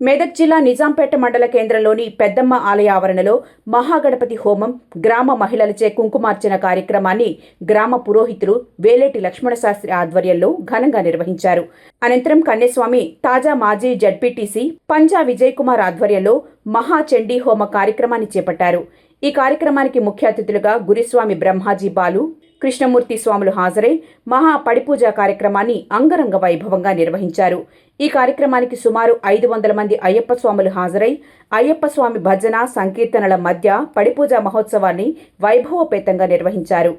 మెదక్ జిల్లా నిజాంపేట మండల కేంద్రంలోని పెద్దమ్మ ఆలయ ఆవరణలో మహాగణపతి హోమం, గ్రామ మహిళలచే కుంకుమార్చన కార్యక్రమాన్ని గ్రామ పురోహితులు వేలేటి లక్ష్మణశాస్త్రి ఆధ్వర్యంలో ఘనంగా నిర్వహించారు. అనంతరం కన్యస్వామి తాజా మాజీ జడ్పీటీసీ పంజా విజయ్ కుమార్ ఆధ్వర్యంలో మహాచండీ హోమ కార్యక్రమాన్ని చేపట్టారు. ఈ కార్యక్రమానికి ముఖ్య అతిథులుగా గురుస్వామి బ్రహ్మాజీ బాలు, కృష్ణమూర్తి స్వాములు హాజరై మహా పడిపూజ కార్యక్రమాన్ని అంగరంగ వైభవంగా నిర్వహించారు. ఈ కార్యక్రమానికి సుమారు 500 మంది అయ్యప్ప స్వాములు హాజరై అయ్యప్ప స్వామి భజన సంకీర్తనల మధ్య పడిపూజ మహోత్సవాన్ని వైభవోపేతంగా నిర్వహించారు.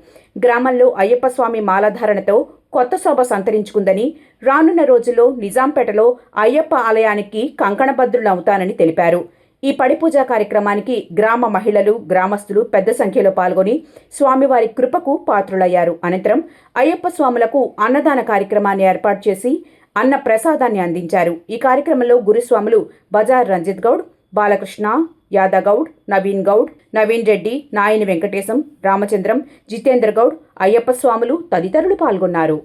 గ్రామంలో అయ్యప్ప స్వామి మాలధారణతో కొత్త శోభ సంతరించుకుందని, రానున్న రోజుల్లో నిజాంపేటలో అయ్యప్ప ఆలయానికి కంకణబద్దులవుతానని తెలిపారు. ఈ పడిపూజ కార్యక్రమానికి గ్రామ మహిళలు, గ్రామస్తులు పెద్ద సంఖ్యలో పాల్గొని స్వామివారి కృపకు పాత్రులయ్యారు. అనంతరం అయ్యప్ప స్వాములకు అన్నదాన కార్యక్రమాన్ని ఏర్పాటు చేసి అన్న ప్రసాదాన్ని అందించారు. ఈ కార్యక్రమంలో గురుస్వాములు బజార్ రంజిత్ గౌడ్, బాలకృష్ణ, యాదగౌడ్, నవీన్ గౌడ్, నవీన్ రెడ్డి, నాయని వెంకటేశం, రామచంద్రం, జితేంద్ర గౌడ్, అయ్యప్ప స్వాములు తదితరులు పాల్గొన్నారు.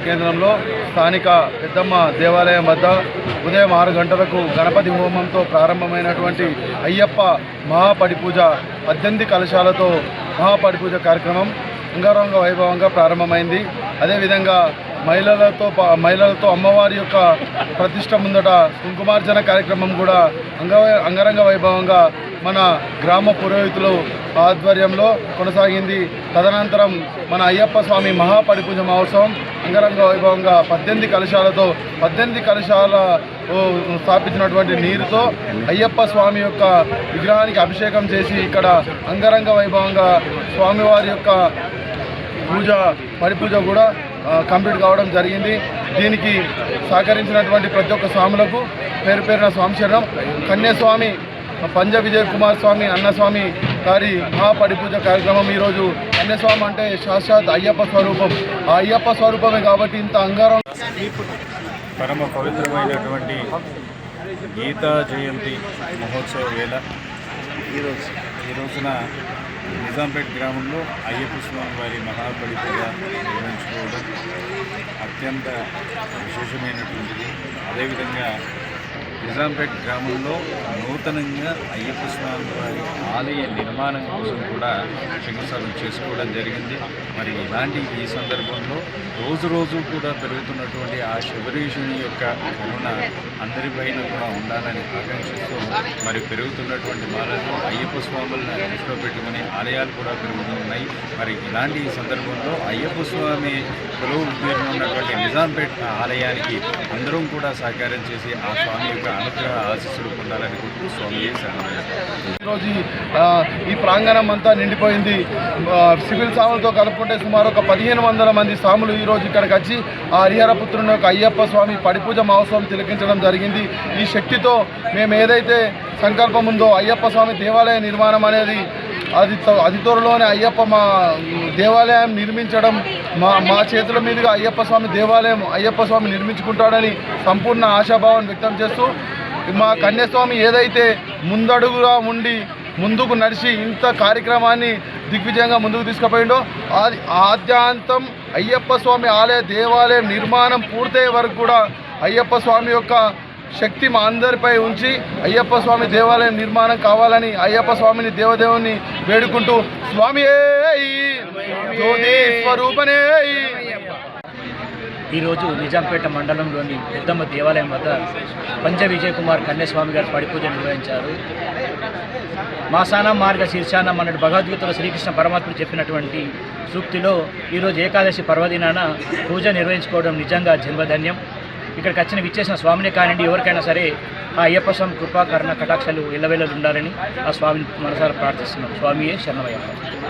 కేంద్రంలో స్థానిక పెద్దమ్మ దేవాలయం వద్ద ఉదయం 6 గంటలకు గణపతి హోమంతో ప్రారంభమైనటువంటి అయ్యప్ప మహాపడిపూజ 18 కలశాలతో మహాపడిపూజ కార్యక్రమం అంగరంగ వైభవంగా ప్రారంభమైంది. అదేవిధంగా మహిళలతో అమ్మవారి యొక్క ప్రతిష్ట ముందట కుంకుమార్చన కార్యక్రమం కూడా అంగరంగ వైభవంగా మన గ్రామ పురోహితులు ఆధ్వర్యంలో కొనసాగింది. తదనంతరం మన అయ్యప్ప స్వామి మహాపడిపూజ మహోత్సవం అంగరంగ వైభవంగా 18 కలశాల స్థాపించినటువంటి నీరుతో అయ్యప్ప స్వామి యొక్క విగ్రహానికి అభిషేకం చేసి ఇక్కడ అంగరంగ వైభవంగా స్వామివారి యొక్క పడిపూజ కూడా కంప్లీట్ కావడం జరిగింది. దీనికి సహకరించినటువంటి ప్రతి ఒక్క స్వాములకు పేరు పేరున స్వామి శరణం. కన్యస్వామి పంజా విజయ్ కుమార్ స్వామి అన్నస్వామి గారి మహాపడిపూజ కార్యక్రమం. ఈరోజు కన్యస్వామి అంటే సాక్షాత్ అయ్యప్ప స్వరూపం. ఆ అయ్యప్ప స్వరూపమే కాబట్టి ఇంత అంగారం. పరమ పవిత్రమైనటువంటి గీతా జయంతి మహోత్సవ వేళ ఈ రోజున నిజాంపేట గ్రామంలో అయ్యప్ప స్వామి వారి మహాపడిపూజ నిర్వహించుకోవడం అత్యంత విశేషమైనటువంటిది. అదేవిధంగా నిజాంపేట గ్రామంలో నూతనంగా అయ్యప్ప స్వామి వారి ఆలయ నిర్మాణం కోసం కూడా శంకుస్థాపన చేసుకోవడం జరిగింది. మరి ఇలాంటి ఈ సందర్భంలో రోజు కూడా పెరుగుతున్నటువంటి ఆ శబరీషుని యొక్క కరుణ అందరిపైన కూడా ఉండాలని ఆకాంక్షిస్తూ మరి పెరుగుతున్నటువంటి మాలలు అయ్యప్ప స్వాములను దృష్టిలో పెట్టుకుని ఆలయాలు కూడా పెరుగుతున్నాయి. మరి ఇలాంటి ఈ సందర్భంలో అయ్యప్ప స్వామి కొలువు పేరున ఉన్నటువంటి నిజాంపేట ఆలయానికి అందరం కూడా సహకారం చేసి ఆ స్వామి యొక్క అనుగ్రహ ఆశీస్సులు పొందాలని కోరుతూ స్వామి ఈరోజు ఈ ప్రాంగణం అంతా నిండిపోయింది. సివిల్ సాములతో కలుపుకుంటే సుమారు ఒక 1500 మంది సాములు ఈరోజు ఇక్కడికి వచ్చి ఆ హరిహరపుత్రుని యొక్క అయ్యప్ప స్వామి పడిపూజ మహోత్సవం తిలకించడం జరిగింది. ఈ శక్తితో మేము ఏదైతే సంకల్పం ఉందో అయ్యప్ప స్వామి దేవాలయ నిర్మాణం అనేది అతి త్వరలోనే మా దేవాలయం నిర్మించడం మా చేతుల మీదుగా అయ్యప్ప స్వామి నిర్మించుకుంటాడని సంపూర్ణ ఆశాభావాన్ని వ్యక్తం చేస్తూ మా కన్యస్వామి ఏదైతే ముందడుగుగా ఉండి ముందుకు నడిచి ఇంత కార్యక్రమాన్ని దిగ్విజయంగా ముందుకు తీసుకుపోయిండో ఆద్యాంతం అయ్యప్ప స్వామి ఆలయ దేవాలయం నిర్మాణం పూర్తయ్యే వరకు కూడా అయ్యప్ప స్వామి యొక్క శక్తి మా అందరిపై ఉంచి అయ్యప్ప స్వామి దేవాలయం నిర్మాణం కావాలని అయ్యప్ప స్వామిని దేవదేవుని వేడుకుంటూ స్వామి జ్యోతి స్వరూపనే. ఈరోజు నిజాంపేట మండలంలోని పెద్దమ్మ దేవాలయం వద్ద పంచ విజయ్ కుమార్ కన్యాస్వామి గారు పడిపూజ నిర్వహించారు. మాసాన మార్గ శీర్షానం అన్నట్టు భగవద్గీతలో శ్రీకృష్ణ పరమాత్ముడు చెప్పినటువంటి సూక్తిలో ఈరోజు ఏకాదశి పర్వదినాన పూజ నిర్వహించుకోవడం నిజంగా జన్మధన్యం. ఇక్కడికి విచ్చేసిన స్వామిని కానివ్వండి ఎవరికైనా సరే ఆ అయ్యప్ప స్వామి కృపా కరుణ కటాక్షాలు ఎల్లవేళలు ఉండాలని ఆ స్వామిని మనసారా ప్రార్థిస్తున్నాం. స్వామియే శరణమయ్యప్ప.